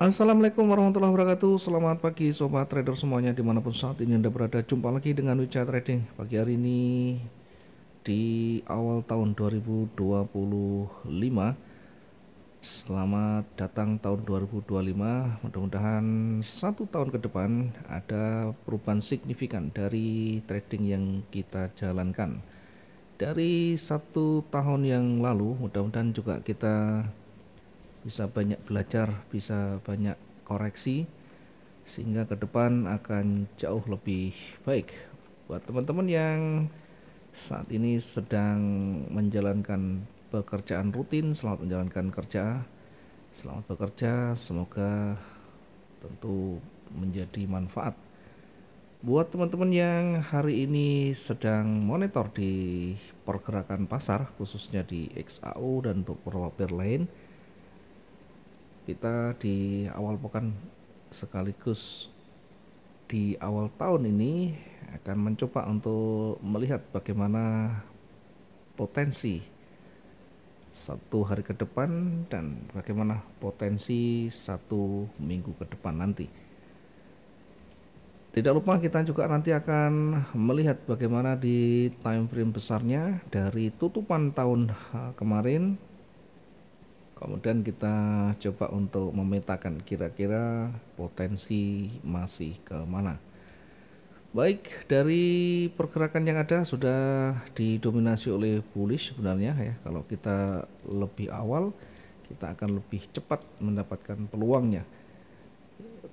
Assalamualaikum warahmatullahi wabarakatuh. Selamat pagi sobat trader semuanya dimanapun saat ini Anda berada. Jumpa lagi dengan Wicca Trading pagi hari ini di awal tahun 2025. Selamat datang tahun 2025. Mudah-mudahan satu tahun ke depan ada perubahan signifikan dari trading yang kita jalankan. Dari satu tahun yang lalu, mudah-mudahan juga kita bisa banyak belajar, bisa banyak koreksi, sehingga ke depan akan jauh lebih baik. Buat teman-teman yang saat ini sedang menjalankan pekerjaan rutin, selamat menjalankan kerja, selamat bekerja, semoga tentu menjadi manfaat. Buat teman-teman yang hari ini sedang monitor di pergerakan pasar, khususnya di XAU dan beberapa pair lain, kita di awal pekan sekaligus di awal tahun ini akan mencoba untuk melihat bagaimana potensi satu hari ke depan dan bagaimana potensi satu minggu ke depan nanti. Tidak lupa kita juga nanti akan melihat bagaimana di time frame besarnya dari tutupan tahun kemarin. Kemudian kita coba untuk memetakan kira-kira potensi masih ke mana. Baik, dari pergerakan yang ada sudah didominasi oleh bullish sebenarnya ya. Kalau kita lebih awal, kita akan lebih cepat mendapatkan peluangnya.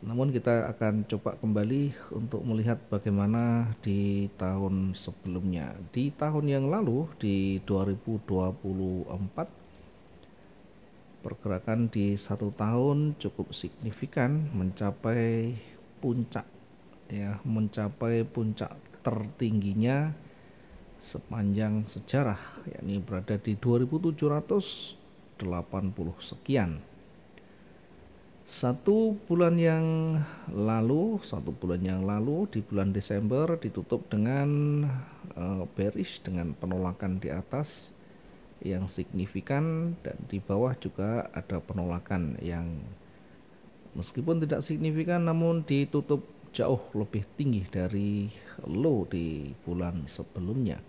Namun kita akan coba kembali untuk melihat bagaimana di tahun sebelumnya. Di tahun yang lalu, di 2024, pergerakan di satu tahun cukup signifikan mencapai puncak ya, mencapai puncak tertingginya sepanjang sejarah, yakni berada di 2780 sekian. Satu bulan yang lalu di bulan Desember ditutup dengan bearish, dengan penolakan di atas yang signifikan, dan di bawah juga ada penolakan yang meskipun tidak signifikan namun ditutup jauh lebih tinggi dari low di bulan sebelumnya.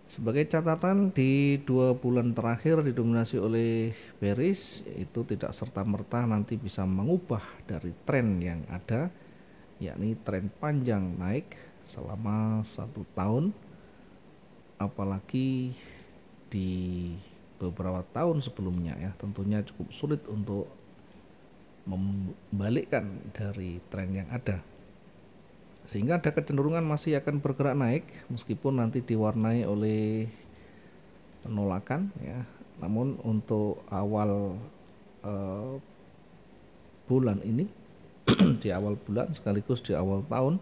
Sebagai catatan, di 2 bulan terakhir didominasi oleh bearish, itu tidak serta-merta nanti bisa mengubah dari tren yang ada, yakni tren panjang naik selama satu tahun, apalagi di beberapa tahun sebelumnya ya. Tentunya cukup sulit untuk membalikkan dari tren yang ada, sehingga ada kecenderungan masih akan bergerak naik meskipun nanti diwarnai oleh penolakan ya. Namun untuk awal bulan ini di awal bulan sekaligus di awal tahun,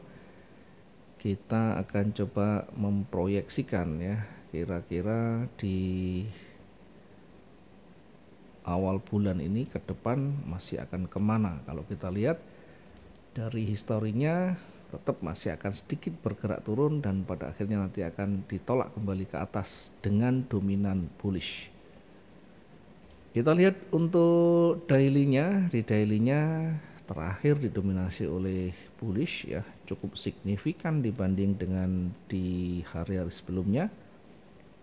kita akan coba memproyeksikan ya, kira-kira di awal bulan ini ke depan masih akan kemana. Kalau kita lihat dari historinya, tetap masih akan sedikit bergerak turun dan pada akhirnya nanti akan ditolak kembali ke atas dengan dominan bullish. Kita lihat untuk dailynya, di dailynya terakhir didominasi oleh bullish ya, cukup signifikan dibanding dengan di hari-hari sebelumnya.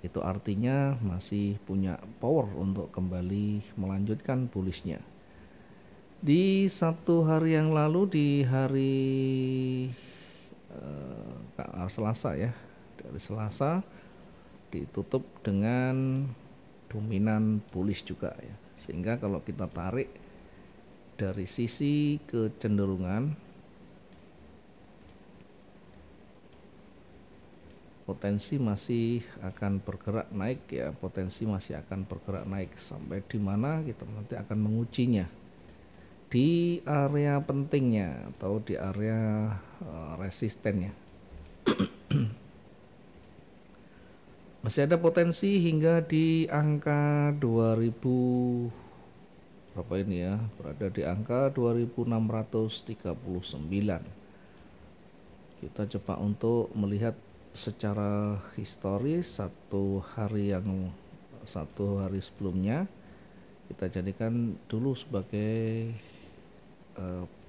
Itu artinya masih punya power untuk kembali melanjutkan bullishnya. Di satu hari yang lalu, di hari Selasa ya, dari Selasa ditutup dengan dominan bullish juga ya, sehingga kalau kita tarik dari sisi kecenderungan, potensi masih akan bergerak naik ya, potensi masih akan bergerak naik sampai di mana kita nanti akan mengujinya di area pentingnya atau di area resistennya. Masih ada potensi hingga di angka 2000 berapa ini ya, berada di angka 2639. Kita coba untuk melihat secara historis satu hari sebelumnya kita jadikan dulu sebagai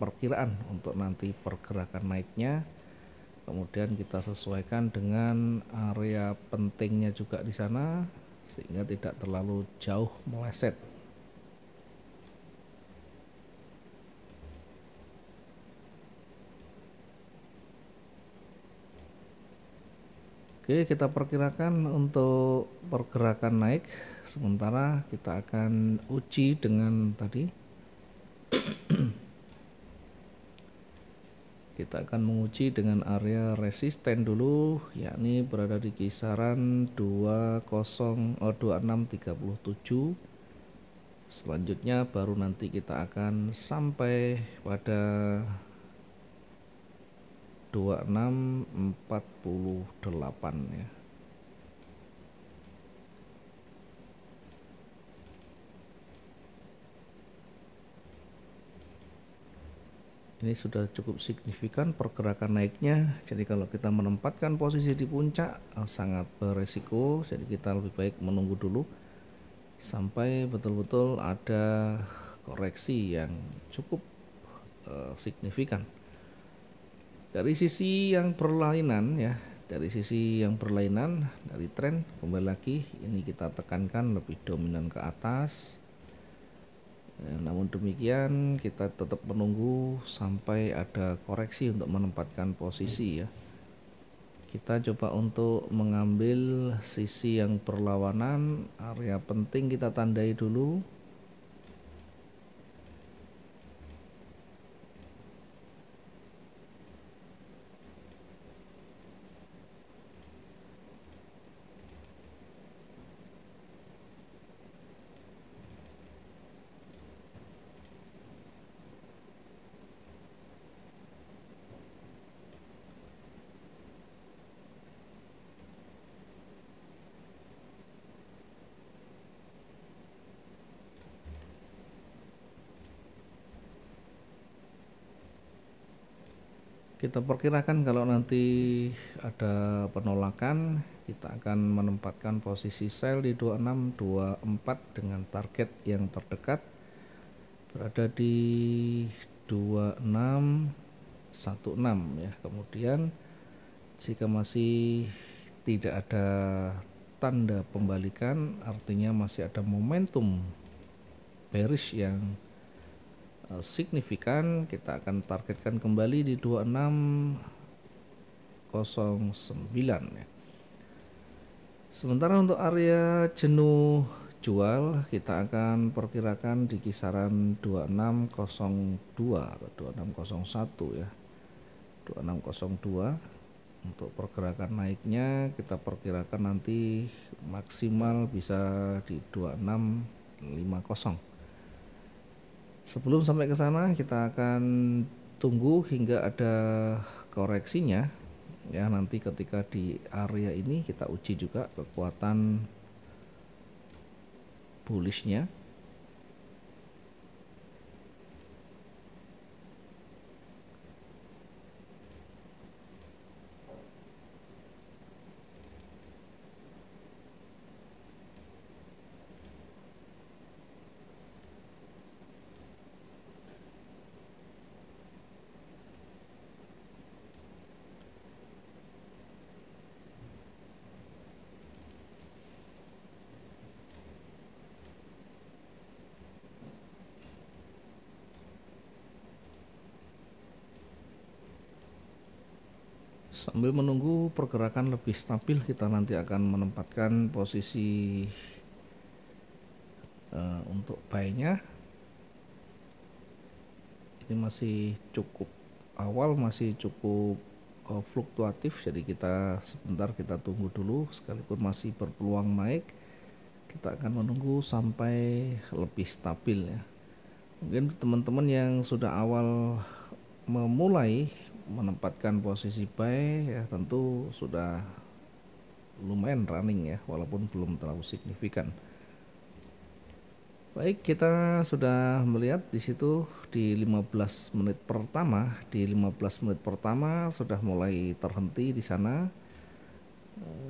perkiraan untuk nanti pergerakan naiknya. Kemudian kita sesuaikan dengan area pentingnya juga di sana sehingga tidak terlalu jauh meleset. Oke, kita perkirakan untuk pergerakan naik, sementara kita akan uji dengan tadi kita akan menguji dengan area resisten dulu, yakni berada di kisaran 2637. Selanjutnya baru nanti kita akan sampai pada 2648 ya. Ini sudah cukup signifikan pergerakan naiknya. Jadi kalau kita menempatkan posisi di puncak sangat beresiko. Jadi kita lebih baik menunggu dulu sampai betul-betul ada koreksi yang cukup signifikan. Dari sisi yang berlainan ya, dari sisi yang berlainan dari tren, kembali lagi ini kita tekankan lebih dominan ke atas. Namun demikian kita tetap menunggu sampai ada koreksi untuk menempatkan posisi ya. Kita coba untuk mengambil sisi yang berlawanan, area penting kita tandai dulu. Kita perkirakan kalau nanti ada penolakan, kita akan menempatkan posisi sell di 2624 dengan target yang terdekat berada di 2616 ya. Kemudian jika masih tidak ada tanda pembalikan, artinya masih ada momentum bearish yang signifikan, kita akan targetkan kembali di 2609 ya. Sementara untuk area jenuh jual kita akan perkirakan di kisaran 2602 atau 2601 ya. 2602 untuk pergerakan naiknya kita perkirakan nanti maksimal bisa di 2650. Sebelum sampai ke sana kita akan tunggu hingga ada koreksinya ya. Nanti ketika di area ini kita uji juga kekuatan bullishnya. Sambil menunggu pergerakan lebih stabil, kita nanti akan menempatkan posisi untuk buy-nya. Ini masih cukup awal, masih cukup fluktuatif, jadi kita sebentar kita tunggu dulu. Sekalipun masih berpeluang naik, kita akan menunggu sampai lebih stabil ya. Mungkin teman-teman yang sudah awal memulai menempatkan posisi buy ya tentu sudah lumayan running ya, walaupun belum terlalu signifikan. Baik, kita sudah melihat di situ di 15 menit pertama, sudah mulai terhenti di sana,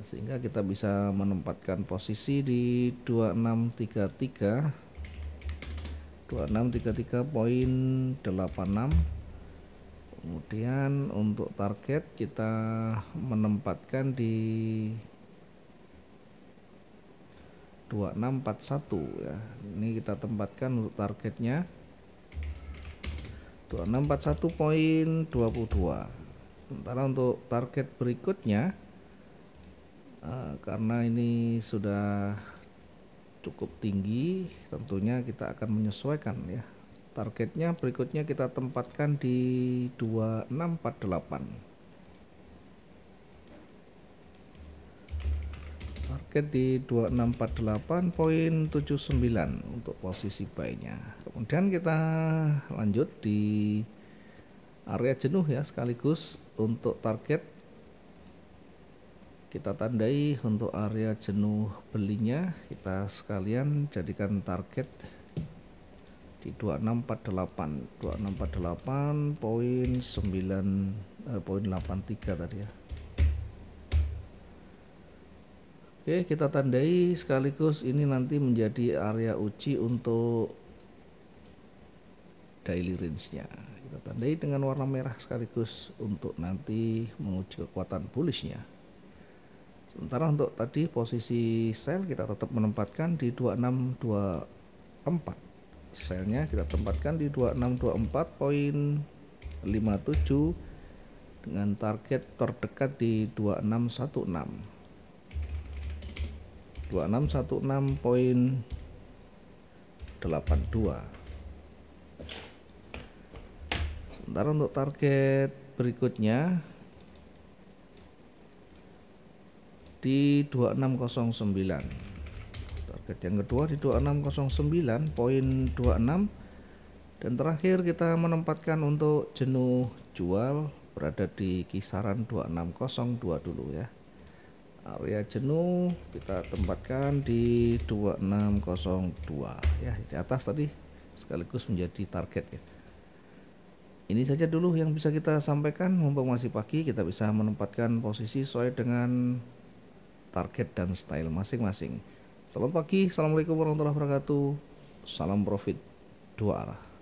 sehingga kita bisa menempatkan posisi di 2633 2633.86. Kemudian untuk target kita menempatkan di 2641 ya. Ini kita tempatkan untuk targetnya 2641.22. Sementara untuk target berikutnya karena ini sudah cukup tinggi, tentunya kita akan menyesuaikan ya. Targetnya berikutnya kita tempatkan di 2648. Target di 2648.79 untuk posisi buy-nya. Kemudian kita lanjut di area jenuh ya, sekaligus untuk target kita tandai untuk area jenuh belinya, kita sekalian jadikan target di 2648.83 tadi ya. Oke, kita tandai sekaligus ini nanti menjadi area uji untuk daily range-nya. Kita tandai dengan warna merah sekaligus untuk nanti menguji kekuatan bullish-nya. Sementara untuk tadi posisi sell kita tetap menempatkan di 2624. Sell-nya kita tempatkan di 2624.57 dengan target terdekat di 2616. 2616.82. Sementara untuk target berikutnya di 2609. Target yang kedua di 2609.26 dan terakhir kita menempatkan untuk jenuh jual berada di kisaran 2602 dulu ya. Area jenuh kita tempatkan di 2602 ya, di atas tadi sekaligus menjadi target ya. Ini saja dulu yang bisa kita sampaikan, mumpung masih pagi kita bisa menempatkan posisi sesuai dengan target dan style masing-masing. Selamat pagi, assalamualaikum warahmatullahi wabarakatuh, salam profit dua arah.